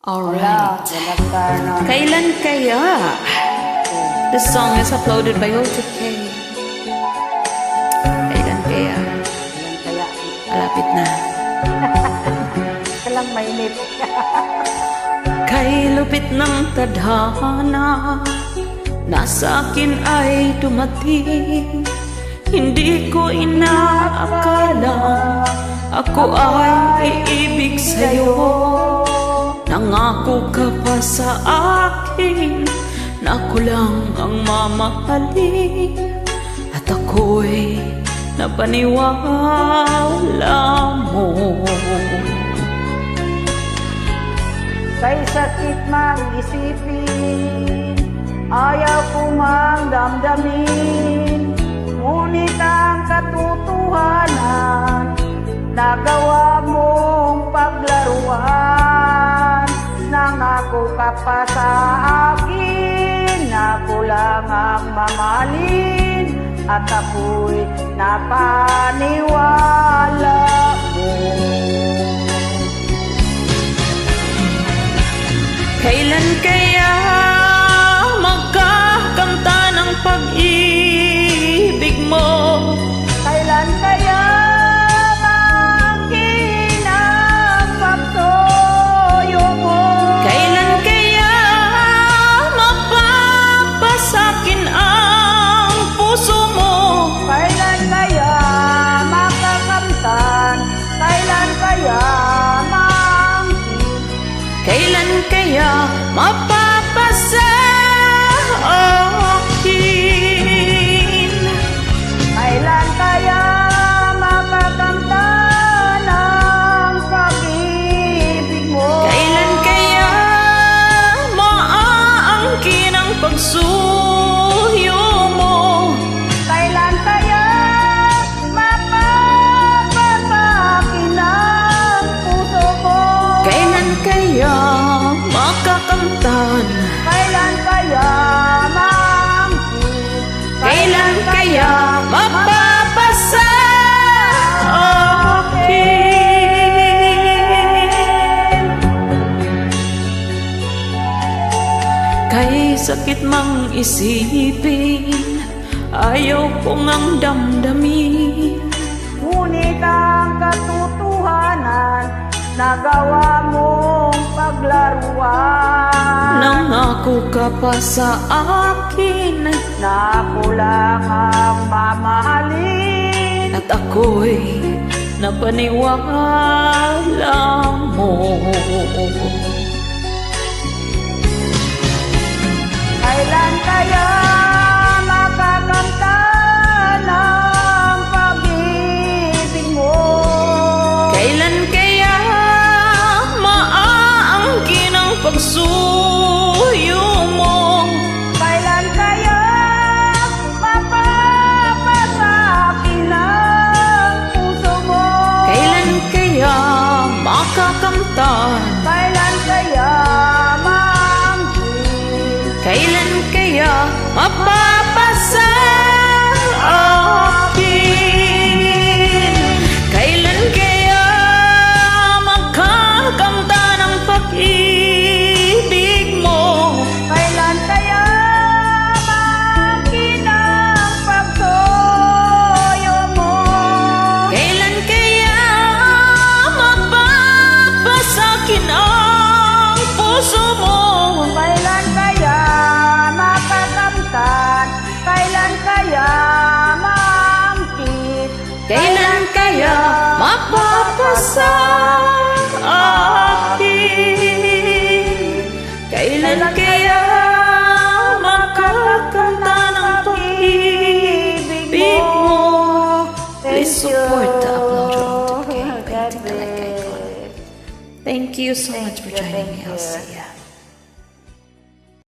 Alright. Kailan kaya? This song is uploaded by OTK. Kailan kaya? Malapit na. Kalang mainit. Kay lupit ng tadhana, nasa akin ay dumating. Hindi ko inaakala ako ay iibig sa'yo. Nangako ka pa sa akin na ako lang ang mamahalin, at ako'y napaniwala mo. Kay sakit mang isipin, ayaw ko mang damdamin, ngunit ang katotohanan, nagawa mong paglaruan. Nangako ka pa sa akin na ako lang ang mamahalin, at ako'y napaniwala mo. Kailan kaya magkakanta ng pag-ibig mo? Kailan kaya makinang pagtoyo mo? Kailan kaya mapapasakin ang puso mo? Kailan kaya makakamtan? Kailan kaya Kailan kaya mapapasakin? Kailan kaya makakamta ng pag-ibig mo? Kailan kaya maaangkin ang pagsuyo mo? Kailan kaya mapapasakin ang puso ko? Kailan kaya makakamtan? Kailan kaya maangkin? Kailan kaya mapapasakin? Kay sakit mang isipin, ayaw ko ngang damdamin, ngunit ang katotohanan, nagawa mong paglaruan. nangako ka pa sa akin Na ako lang ang mamahalin, at ako'y napaniwala mo. kailan kaya makakamta ng pag-ibig mo? Kailan kaya maaangkin ang pagsuyo mo? Kailan kaya mapapasakin ang puso mo? Kailan kaya makakamtan? Kailan kaya maangkin? Kailan kaya mapapasakin? Kailan kaya makakamta ng pag-ibig mo? Kailan kaya makinang pagtoyo mo? Kailan kaya mapapasakin ang puso mo? Kailan kaya makakamtan? Kailan kaya maangkin? Kailan kaya mapapasakin? Kailan kaya makakamta ng pag-ibig mo? Please support the uploader on 2K by Ticalike Icon. Thank you so much for joining me. I'll see ya.